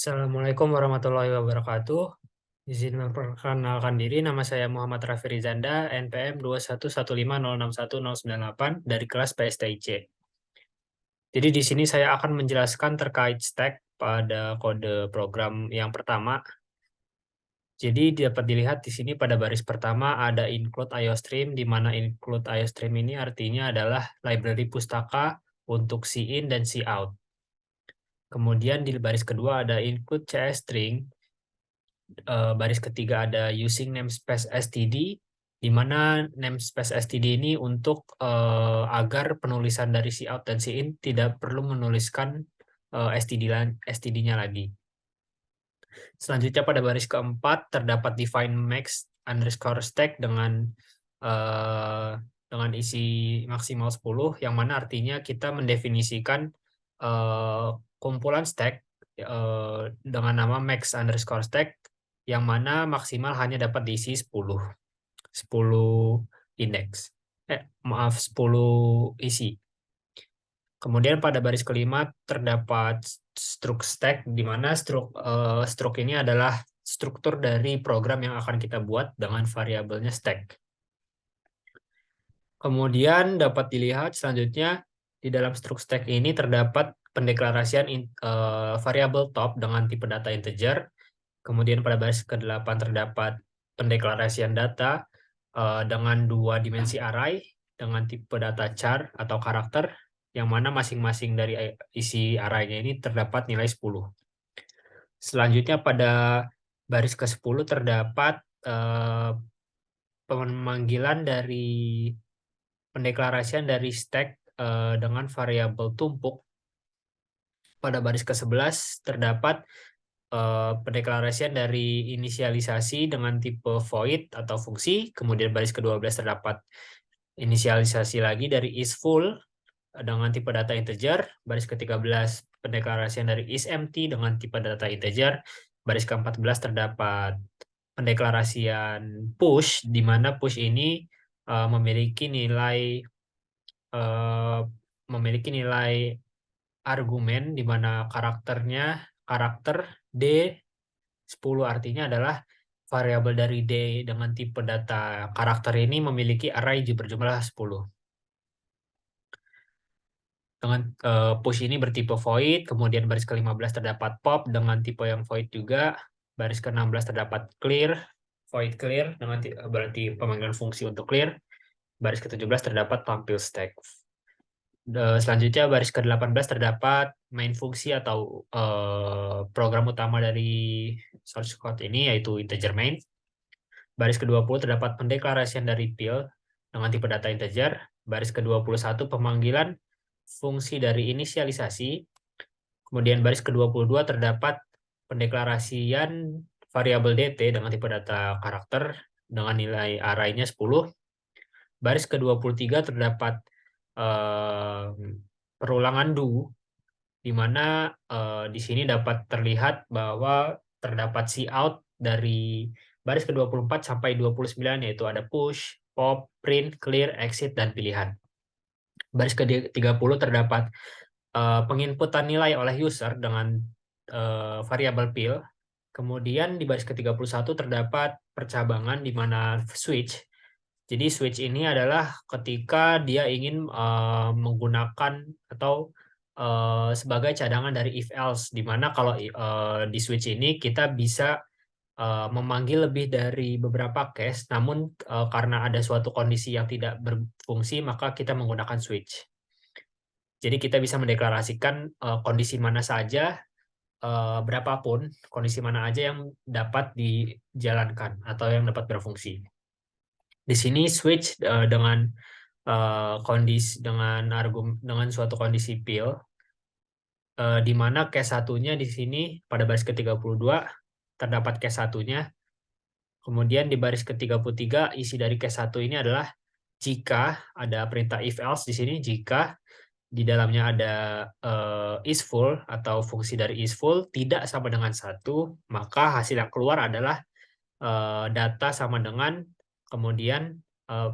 Assalamualaikum warahmatullahi wabarakatuh. Izin memperkenalkan diri, nama saya Muhammad Rafi Rizanda, NPM 211506198 dari kelas PSTIC. Jadi di sini saya akan menjelaskan terkait stack pada kode program yang pertama. Jadi dapat dilihat di sini pada baris pertama ada include IOStream, di mana include IOStream ini artinya adalah library pustaka untuk cin dan cout. Kemudian di baris kedua ada include CS string, baris ketiga ada using namespace std, di mana namespace std ini untuk agar penulisan dari cout dan cin tidak perlu menuliskan std-nya lagi. Selanjutnya pada baris keempat terdapat define max underscore stack eh, dengan isi maksimal 10, yang mana artinya kita mendefinisikan eh, kumpulan stack dengan nama max underscore stack, yang mana maksimal hanya dapat diisi 10 indeks. Maaf, 10 isi. Kemudian pada baris kelima terdapat struct stack, di mana struct ini adalah struktur dari program yang akan kita buat dengan variabelnya stack. Kemudian dapat dilihat selanjutnya di dalam struct stack ini terdapat pendeklarasian variabel top dengan tipe data integer. Kemudian pada baris ke-8 terdapat pendeklarasian data dengan 2 dimensi array dengan tipe data char atau karakter, yang mana masing-masing dari isi array-nya ini terdapat nilai 10. Selanjutnya pada baris ke-10 terdapat pemanggilan dari pendeklarasian dari stack dengan variabel tumpuk. Pada baris ke-11 terdapat pendeklarasian dari inisialisasi dengan tipe void atau fungsi. Kemudian baris ke-12 terdapat inisialisasi lagi dari isFull dengan tipe data integer. Baris ke-13 pendeklarasian dari isEmpty dengan tipe data integer. Baris ke-14 terdapat pendeklarasian push, di mana push ini memiliki nilai argumen, di mana karakter D10, artinya adalah variabel dari D dengan tipe data karakter ini memiliki array berjumlah 10. Dengan push ini bertipe void, kemudian baris ke-15 terdapat pop dengan tipe yang void juga, baris ke-16 terdapat clear, void clear dengan berarti pemanggilan fungsi untuk clear, baris ke-17 terdapat tampil stack. Selanjutnya baris ke-18 terdapat main fungsi atau program utama dari source code ini, yaitu integer main. Baris ke-20 terdapat pendeklarasian dari pil dengan tipe data integer. Baris ke-21 pemanggilan fungsi dari inisialisasi. Kemudian baris ke-22 terdapat pendeklarasian variabel dt dengan tipe data karakter dengan nilai array-nya 10. Baris ke-23 terdapat perulangan do, di mana di sini dapat terlihat bahwa terdapat cout dari baris ke-24 sampai 29, yaitu ada push, pop, print, clear, exit, dan pilihan. Baris ke-30 terdapat penginputan nilai oleh user dengan variabel pil. Kemudian di baris ke-31 terdapat percabangan di mana switch. Jadi switch ini adalah ketika dia ingin menggunakan atau sebagai cadangan dari if else, di mana kalau di switch ini kita bisa memanggil lebih dari beberapa case, namun karena ada suatu kondisi yang tidak berfungsi maka kita menggunakan switch. Jadi kita bisa mendeklarasikan kondisi mana saja, berapapun kondisi mana aja yang dapat dijalankan atau yang dapat berfungsi. Di sini switch dengan dengan suatu kondisi pil, di mana case satunya di sini pada baris ke-32 terdapat case satunya. Kemudian di baris ke-33 isi dari case satu ini adalah jika ada perintah if else di sini, jika di dalamnya ada isFull atau fungsi dari isFull tidak sama dengan 1, maka hasil yang keluar adalah data sama dengan, kemudian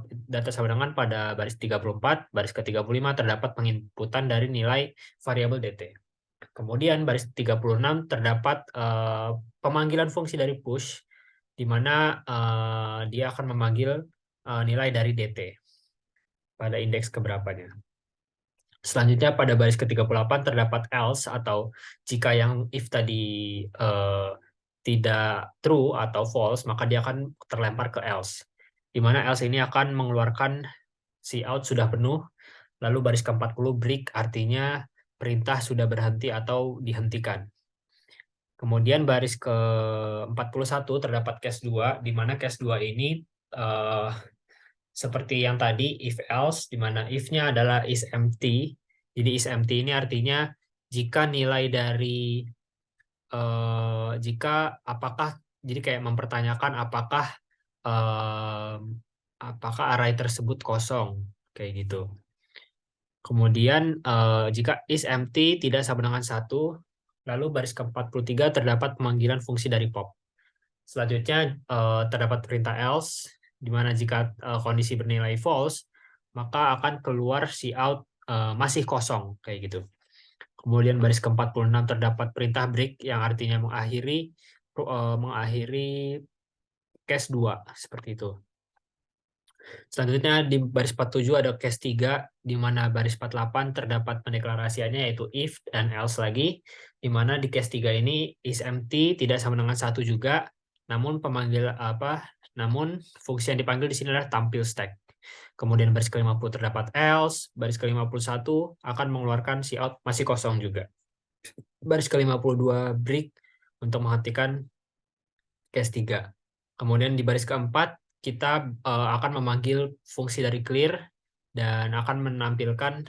data sama dengan pada baris 34, baris ke-35 terdapat penginputan dari nilai variabel dt. Kemudian baris 36 terdapat pemanggilan fungsi dari push, di mana dia akan memanggil nilai dari DT pada indeks keberapanya. Selanjutnya pada baris ke-38 terdapat else atau jika yang if tadi eh, tidak true atau false, maka dia akan terlempar ke else. Di mana else ini akan mengeluarkan si out sudah penuh, lalu baris ke-40 break artinya perintah sudah berhenti atau dihentikan. Kemudian baris ke-41 terdapat case 2, di mana case 2 ini eh, seperti yang tadi if else, di mana if-nya adalah is empty. Jadi is empty ini artinya jika nilai dari jika apakah, jadi kayak mempertanyakan eh, apakah array tersebut kosong kayak gitu. Kemudian jika is empty tidak sama dengan 1, lalu baris ke-43 terdapat pemanggilan fungsi dari pop. Selanjutnya terdapat perintah else, di mana jika kondisi bernilai false, maka akan keluar cout masih kosong, kayak gitu. Kemudian baris ke-46 terdapat perintah break, yang artinya mengakhiri case 2, seperti itu. Selanjutnya di baris 47 ada case 3, di mana baris 48 terdapat pendeklarasiannya yaitu if dan else lagi, di mana di case 3 ini is empty tidak sama dengan 1 juga, namun namun fungsi yang dipanggil di sini adalah tampil stack. Kemudian baris ke-50 terdapat else, baris ke-51 akan mengeluarkan cout masih kosong juga. Baris ke-52 break untuk menghentikan case 3. Kemudian di baris keempat kita akan memanggil fungsi dari clear dan akan menampilkan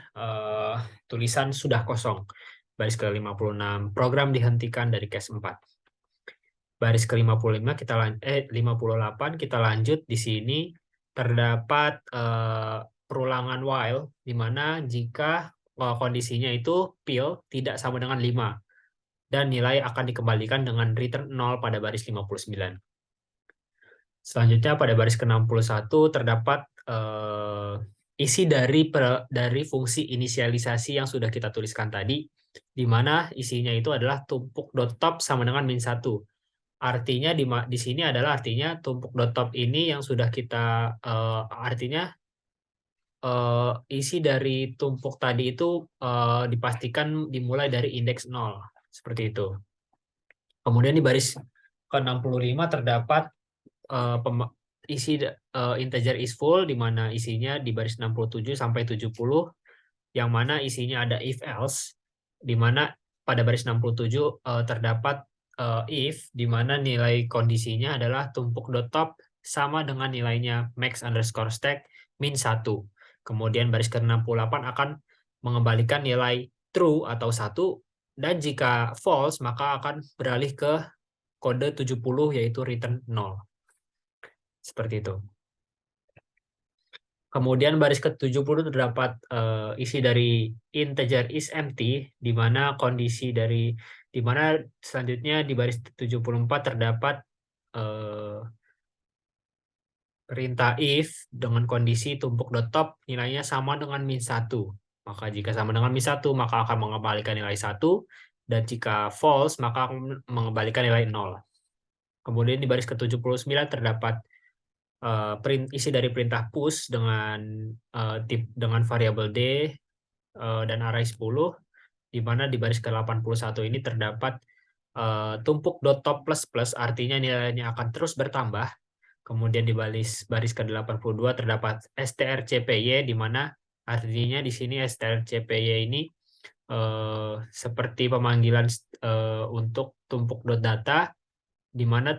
tulisan sudah kosong. Baris ke-56 program dihentikan dari case 4. Baris ke-55 58 kita lanjut. Di sini terdapat perulangan while, di mana jika kondisinya itu pil tidak sama dengan 5 dan nilai akan dikembalikan dengan return 0 pada baris 59. Selanjutnya pada baris ke-61 terdapat isi dari fungsi inisialisasi yang sudah kita tuliskan tadi, di mana isinya itu adalah tumpuk.top sama dengan -1. Artinya di sini adalah artinya tumpuk.top ini yang sudah kita artinya isi dari tumpuk tadi itu dipastikan dimulai dari indeks 0, seperti itu. Kemudian di baris ke-65 terdapat isi integer is full, di mana isinya di baris 67 sampai 70, yang mana isinya ada if else, di mana pada baris 67 terdapat if, di mana nilai kondisinya adalah tumpuk.top sama dengan nilainya max underscore stack min 1. Kemudian baris ke-68 akan mengembalikan nilai true atau 1, dan jika false maka akan beralih ke kode 70 yaitu return 0. Seperti itu. Kemudian baris ke-70 terdapat isi dari integer is empty, di mana selanjutnya di baris 74 terdapat perintah if dengan kondisi tumpuk.top nilainya sama dengan -1. Maka jika sama dengan -1 maka akan mengembalikan nilai 1, dan jika false maka akan mengembalikan nilai 0. Kemudian di baris ke-79 terdapat isi dari perintah push dengan variabel D dan array 10, di mana di baris ke-81 ini terdapat tumpuk.top plus artinya nilainya akan terus bertambah. Kemudian di baris ke-82 terdapat strcpy, di mana artinya di sini strcpy ini seperti pemanggilan untuk tumpuk.data, di mana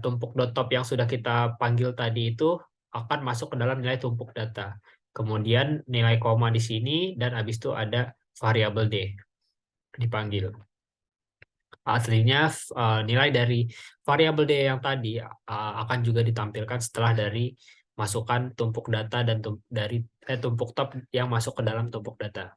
tumpuk.top yang sudah kita panggil tadi itu akan masuk ke dalam nilai tumpuk data. Kemudian nilai koma di sini, dan habis itu ada variabel D dipanggil. Aslinya nilai dari variabel D yang tadi akan juga ditampilkan setelah dari masukan tumpuk data dan dari tumpuk top yang masuk ke dalam tumpuk data.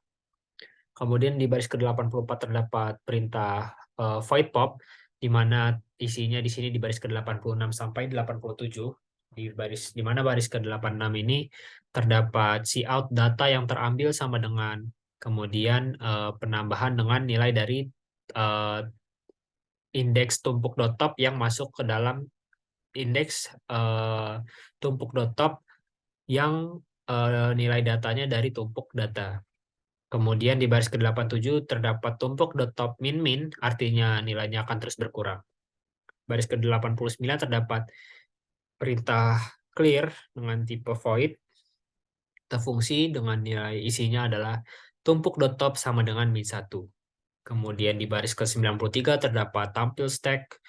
Kemudian di baris ke-84 terdapat perintah void pop, di mana isinya di sini di baris ke-86 sampai 87. Di mana baris ke-86 ini terdapat cout data yang terambil sama dengan kemudian penambahan dengan nilai dari indeks tumpuk.top yang masuk ke dalam indeks tumpuk.top yang nilai datanya dari tumpuk data. Kemudian di baris ke-87 terdapat tumpuk.top min-min, artinya nilainya akan terus berkurang. Baris ke-89 terdapat perintah clear dengan tipe void, fungsi dengan nilai isinya adalah tumpuk.top sama dengan min1. Kemudian di baris ke-93 terdapat tampil stack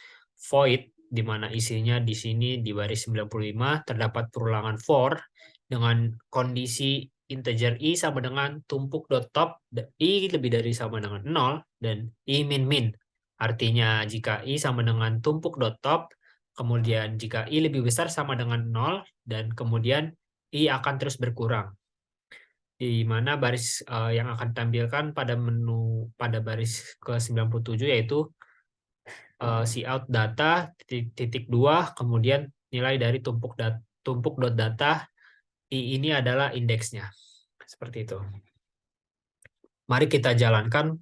void, di mana isinya di sini di baris 95 terdapat perulangan for dengan kondisi integer i sama dengan tumpuk.top, i lebih dari sama dengan 0, dan i min-min. Artinya jika i sama dengan tumpuk.top, kemudian jika i lebih besar sama dengan 0, dan kemudian i akan terus berkurang. Di mana baris yang akan ditampilkan pada menu pada baris ke-97 yaitu cout data titik 2, kemudian nilai dari tumpuk.data i ini adalah indeksnya. Seperti itu. Mari kita jalankan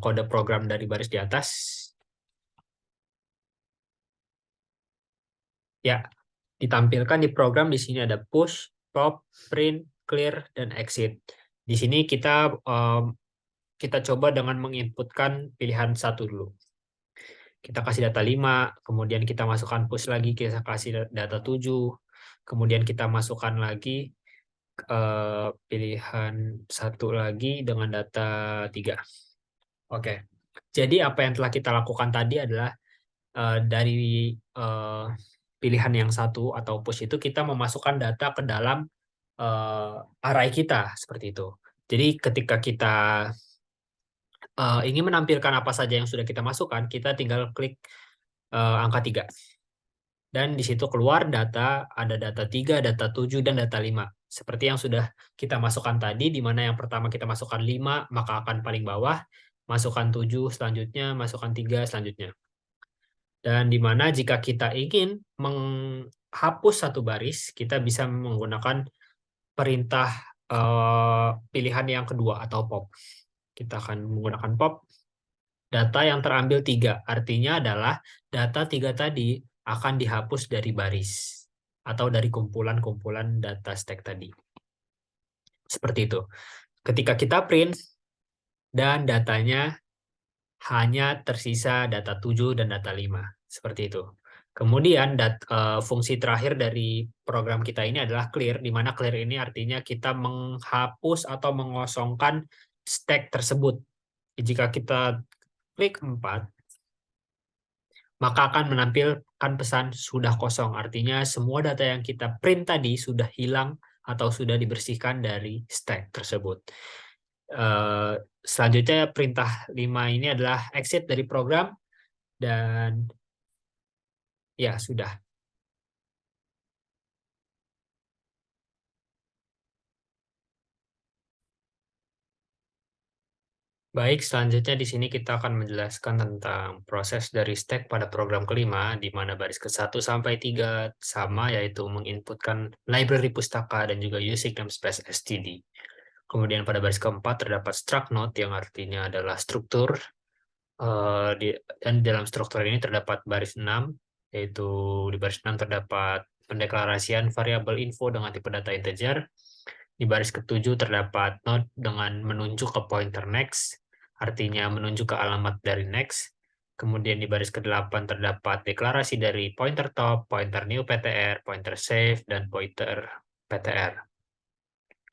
kode program dari baris di atas. Ya, ditampilkan di program di sini ada push, pop, print, clear, dan exit. Di sini kita coba dengan menginputkan pilihan satu dulu. Kita kasih data 5, kemudian kita masukkan push lagi, kita kasih data 7, kemudian kita masukkan lagi pilihan satu lagi dengan data 3. Oke, jadi apa yang telah kita lakukan tadi adalah dari pilihan yang satu atau push itu kita memasukkan data ke dalam array kita, seperti itu. Jadi ketika kita ingin menampilkan apa saja yang sudah kita masukkan, kita tinggal klik angka 3. Dan di situ keluar data, ada data 3, data 7, dan data 5. Seperti yang sudah kita masukkan tadi, di mana yang pertama kita masukkan 5, maka akan paling bawah, masukkan 7 selanjutnya, masukkan 3 selanjutnya. Dan di mana jika kita ingin menghapus satu baris, kita bisa menggunakan perintah pilihan yang kedua atau pop. Kita akan menggunakan pop. Data yang terambil 3, artinya adalah data 3 tadi akan dihapus dari baris atau dari kumpulan-kumpulan data stack tadi. Seperti itu. Ketika kita print dan datanya hanya tersisa data 7 dan data 5. Seperti itu. Kemudian fungsi terakhir dari program kita ini adalah clear, di mana clear ini artinya kita menghapus atau mengosongkan stack tersebut. Jika kita klik 4, maka akan menampilkan pesan sudah kosong. Artinya semua data yang kita print tadi sudah hilang atau sudah dibersihkan dari stack tersebut. Selanjutnya perintah 5 ini adalah exit dari program, dan ya sudah. Baik, selanjutnya di sini kita akan menjelaskan tentang proses dari stack pada program kelima, di mana baris ke-1 sampai 3 sama, yaitu menginputkan library pustaka dan juga using namespace std. Kemudian pada baris keempat terdapat struct node yang artinya adalah struktur, dan dalam struktur ini terdapat baris 6, yaitu di baris 6 terdapat pendeklarasian variabel info dengan tipe data integer. Di baris ke-7 terdapat node dengan menunjuk ke pointer next, artinya menunjuk ke alamat dari next. Kemudian di baris ke-8 terdapat deklarasi dari pointer top, pointer new ptr, pointer save, dan pointer ptr.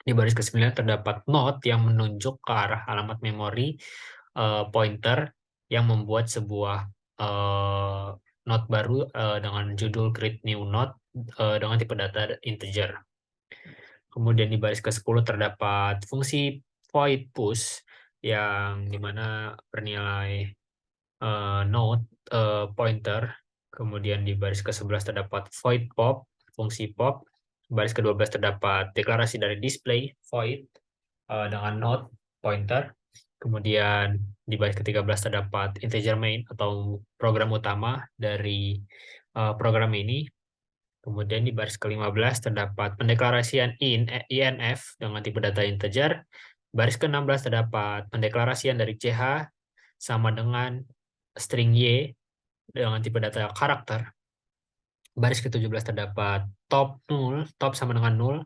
Di baris ke-9 terdapat node yang menunjuk ke arah alamat memori pointer yang membuat sebuah node baru dengan judul create new node dengan tipe data integer. Kemudian di baris ke-10 terdapat fungsi void push yang dimana bernilai node pointer. Kemudian di baris ke-11 terdapat void pop, fungsi pop. Baris ke-12 terdapat deklarasi dari display void dengan node pointer. Kemudian di baris ke-13 terdapat integer main atau program utama dari program ini. Kemudian di baris ke-15 terdapat pendeklarasian inf dengan tipe data integer. Baris ke-16 terdapat pendeklarasian dari CH sama dengan string Y dengan tipe data karakter. Baris ke-17 terdapat top 0, top sama dengan 0.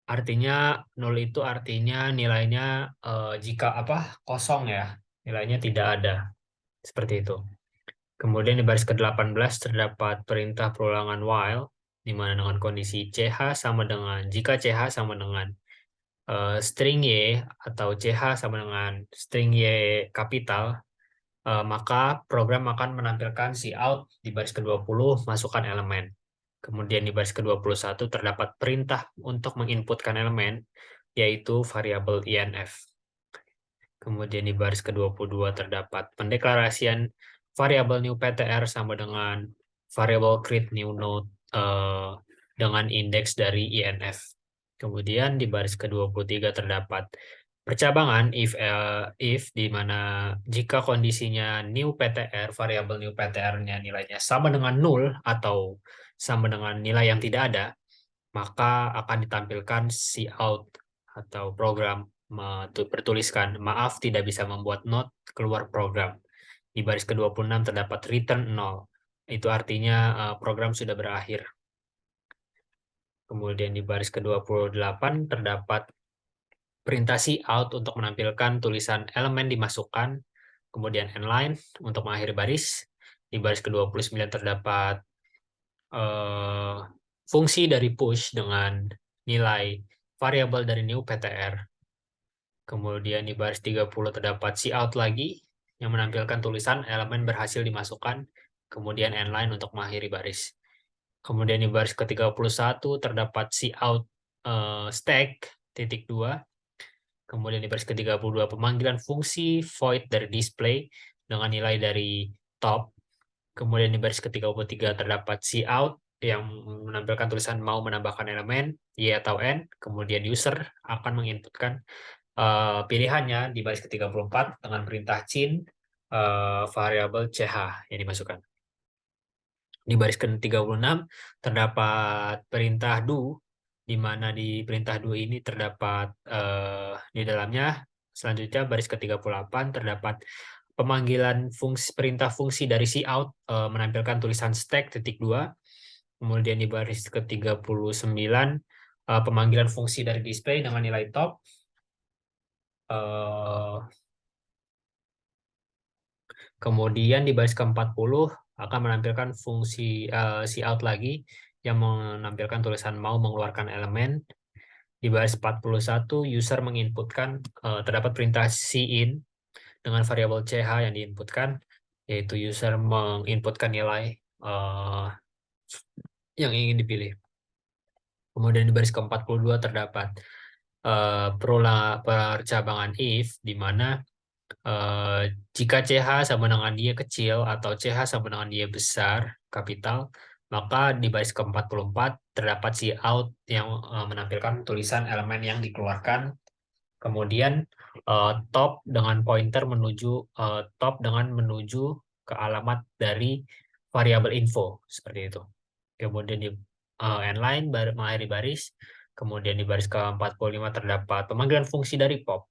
Artinya 0 itu artinya nilainya jika kosong ya, nilainya tidak ada. Seperti itu. Kemudian di baris ke-18 terdapat perintah perulangan while, di mana dengan kondisi CH sama dengan, jika CH sama dengan string Y atau CH sama dengan string Y kapital, maka program akan menampilkan cout di baris ke-20 masukkan elemen. Kemudian di baris ke-21 terdapat perintah untuk menginputkan elemen, yaitu variabel INF. Kemudian di baris ke-22 terdapat pendeklarasian variabel new PTR sama dengan variabel create new node dengan indeks dari INF. Kemudian di baris ke-23 terdapat percabangan if di mana jika kondisinya new PTR, variabel new PTR-nya nilainya sama dengan 0 atau sama dengan nilai yang tidak ada, maka akan ditampilkan cout atau program bertuliskan maaf tidak bisa membuat node keluar program. Di baris ke-26 terdapat return 0. Itu artinya program sudah berakhir. Kemudian di baris ke-28 terdapat perintah cout untuk menampilkan tulisan elemen dimasukkan, kemudian endline untuk mengakhiri baris. Di baris ke-29 terdapat fungsi dari push dengan nilai variabel dari new PTR. Kemudian di baris 30 terdapat cout lagi yang menampilkan tulisan elemen berhasil dimasukkan, kemudian endline untuk mengakhiri baris. Kemudian di baris ke-31 terdapat cout stack titik 2. Kemudian di baris ke-32 pemanggilan fungsi void dari display dengan nilai dari top. Kemudian di baris ke-33 terdapat cout yang menampilkan tulisan mau menambahkan elemen Y atau N. Kemudian user akan menginputkan pilihannya di baris ke-34 dengan perintah cin variabel CH yang dimasukkan. Di baris ke-36 terdapat perintah do, di mana di perintah do ini terdapat di dalamnya. Selanjutnya baris ke-38 terdapat pemanggilan perintah fungsi dari cout menampilkan tulisan stack titik 2. Kemudian di baris ke-39 pemanggilan fungsi dari display dengan nilai top. Kemudian di baris ke-40 akan menampilkan fungsi cout lagi yang menampilkan tulisan mau mengeluarkan elemen. Di baris 41 user menginputkan terdapat perintah cin dengan variabel ch yang diinputkan, yaitu user menginputkan nilai yang ingin dipilih. Kemudian di baris ke-42 terdapat percabangan if, di mana jika CH sama dengan dia kecil atau CH sama dengan dia besar, kapital, maka di baris ke-44 terdapat cout yang menampilkan tulisan elemen yang dikeluarkan. Kemudian top dengan pointer menuju ke alamat dari variabel info seperti itu. Kemudian di endline mengakhiri baris. Kemudian di baris ke-45 terdapat pemanggilan fungsi dari pop.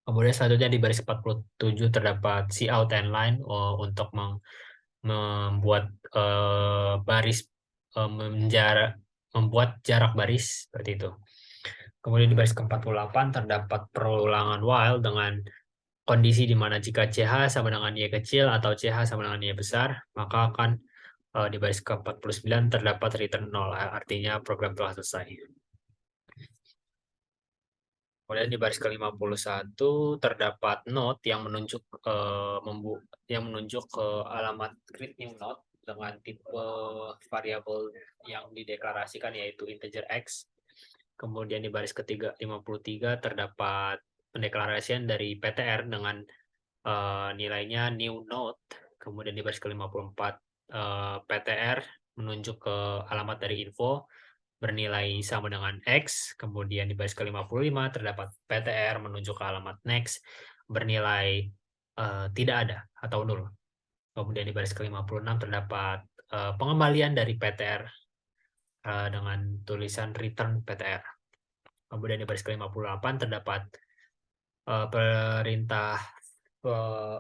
Kemudian selanjutnya di baris 47 terdapat cout endline untuk membuat baris membuat jarak baris seperti itu. Kemudian di baris ke-48 terdapat perulangan while dengan kondisi di mana jika CH sama dengan Y kecil atau CH sama dengan Y besar, maka akan di baris ke-49 terdapat return 0, artinya program telah selesai. Kemudian di baris ke-51 terdapat node yang menunjuk ke alamat create new node dengan tipe variabel yang dideklarasikan yaitu integer x. Kemudian di baris ke-53 terdapat pendeklarasian dari PTR dengan nilainya new node. Kemudian di baris ke-54 PTR menunjuk ke alamat dari info bernilai sama dengan X. Kemudian di baris ke-55 terdapat PTR menunjuk ke alamat next bernilai tidak ada atau 0. Kemudian di baris ke-56 terdapat pengembalian dari PTR dengan tulisan return PTR. Kemudian di baris ke-58 terdapat perintah eh,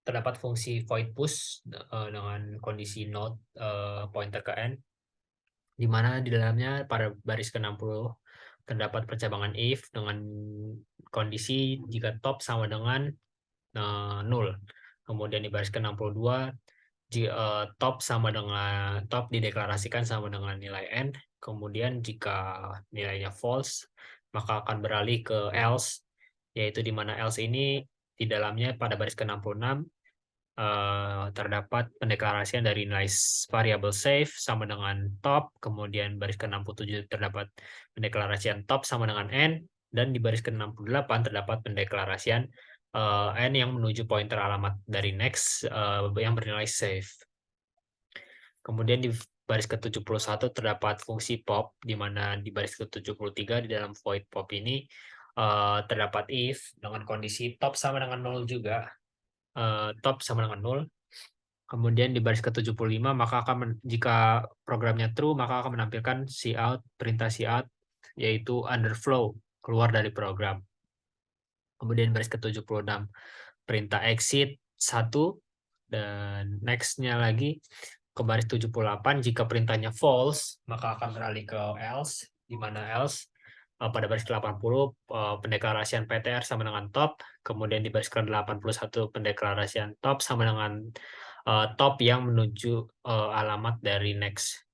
terdapat fungsi void push dengan kondisi node pointer ke n, di mana di dalamnya pada baris ke-60 terdapat percabangan if dengan kondisi jika top sama dengan 0. Kemudian di baris ke-62 top sama dengan top dideklarasikan sama dengan nilai n. Kemudian jika nilainya false, maka akan beralih ke else, yaitu di mana else ini di dalamnya pada baris ke-66 terdapat pendeklarasian dari nilai variabel save sama dengan top, kemudian baris ke-67 terdapat pendeklarasian top sama dengan n, dan di baris ke-68 terdapat pendeklarasian n yang menuju pointer alamat dari next yang bernilai save. Kemudian di baris ke-71 terdapat fungsi pop, di mana di baris ke-73 di dalam void pop ini terdapat if dengan kondisi top sama dengan 0 juga. Top sama dengan 0. Kemudian di baris ke-75 maka jika programnya true maka akan menampilkan cout, perintah cout yaitu underflow, keluar dari program. Kemudian baris ke-76 perintah exit 1, dan next-nya lagi ke baris 78 jika perintahnya false maka akan beralih ke else, di mana else pada baris ke-80 pendeklarasian PTR sama dengan top, kemudian di baris ke-81 pendeklarasian top sama dengan top yang menuju alamat dari next.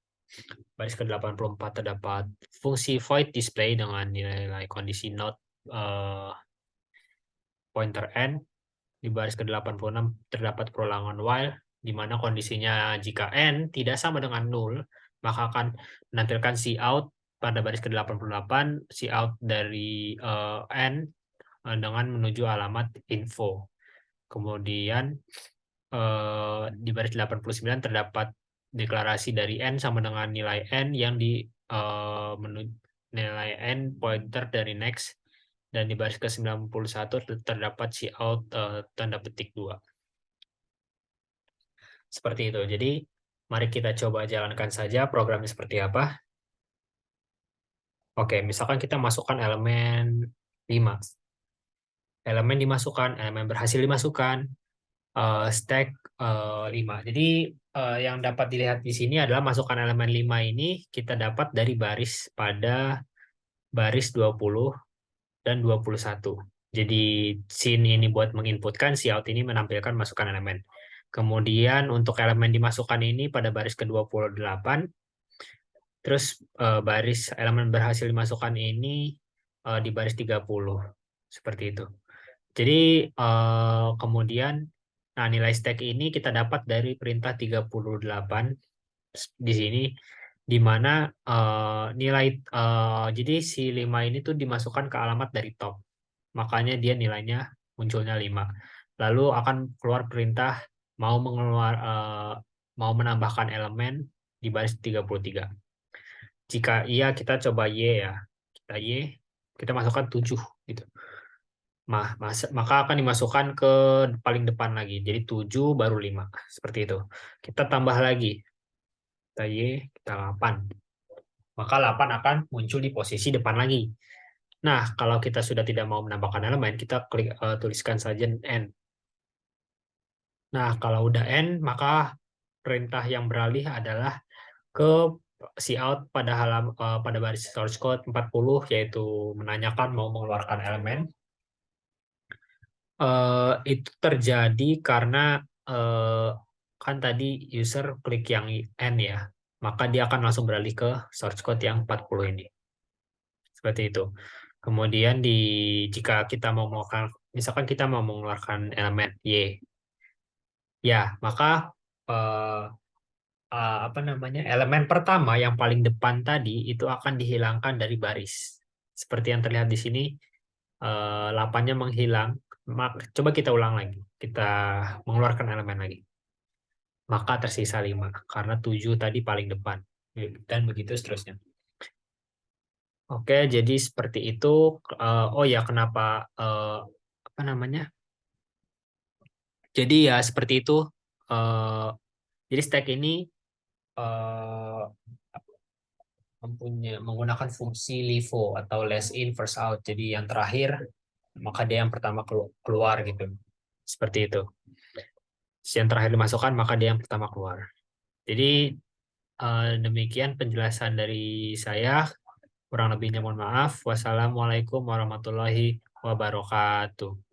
Baris ke-84 terdapat fungsi void display dengan nilai kondisi not pointer n. Di baris ke-86 terdapat perulangan while, di mana kondisinya jika n tidak sama dengan 0, maka akan menampilkan cout pada baris ke-88, cout dari n dengan menuju alamat info. Kemudian di baris 89 terdapat deklarasi dari n sama dengan nilai n yang di nilai n pointer dari next, dan di baris ke-91 terdapat cout tanda petik 2. Seperti itu. Jadi mari kita coba jalankan saja programnya seperti apa. Oke, misalkan kita masukkan elemen 5. Elemen dimasukkan, elemen berhasil dimasukkan, stack 5. Jadi yang dapat dilihat di sini adalah masukan elemen 5 ini kita dapat dari baris pada baris 20 dan 21. Jadi scene ini buat menginputkan, cout ini menampilkan masukan elemen. Kemudian untuk elemen dimasukkan ini pada baris ke-28, terus baris elemen berhasil dimasukkan ini di baris 30. Seperti itu. Jadi kemudian nah nilai stack ini kita dapat dari perintah 38 di sini, di mana nilai jadi si 5 ini tuh dimasukkan ke alamat dari top. Makanya dia nilainya munculnya 5. Lalu akan keluar perintah mau menambahkan elemen di baris 33. Jika iya kita coba Y ya. Kita Y, kita masukkan 7 gitu. Maka akan dimasukkan ke paling depan lagi. Jadi 7 baru 5. Seperti itu. Kita tambah lagi. Kita Y, kita 8. Maka 8 akan muncul di posisi depan lagi. Nah, kalau kita sudah tidak mau menambahkan elemen, kita tuliskan saja N. Nah, kalau udah N, maka perintah yang beralih adalah ke cout pada baris source code 40, yaitu menanyakan mau mengeluarkan elemen. Itu terjadi karena eh, kan tadi user klik yang N ya, maka dia akan langsung beralih ke source code yang 40 ini. Seperti itu. Kemudian jika kita mau mengeluarkan, misalkan kita mau mengeluarkan elemen Y, ya maka eh, apa namanya elemen pertama yang paling depan tadi itu akan dihilangkan dari baris. Seperti yang terlihat di sini, 8-nya menghilang. Coba kita ulang lagi. Kita mengeluarkan elemen lagi. Maka tersisa 5. Karena 7 tadi paling depan. Dan begitu seterusnya. Oke, jadi seperti itu. Oh ya, kenapa apa namanya? Jadi ya seperti itu. Eh, jadi stack ini eh, menggunakan fungsi LIFO atau last in first out. Jadi yang terakhir maka dia yang pertama keluar gitu. Seperti itu. Yang terakhir dimasukkan maka dia yang pertama keluar. Jadi demikian penjelasan dari saya. Kurang lebihnya mohon maaf. Wassalamualaikum warahmatullahi wabarakatuh.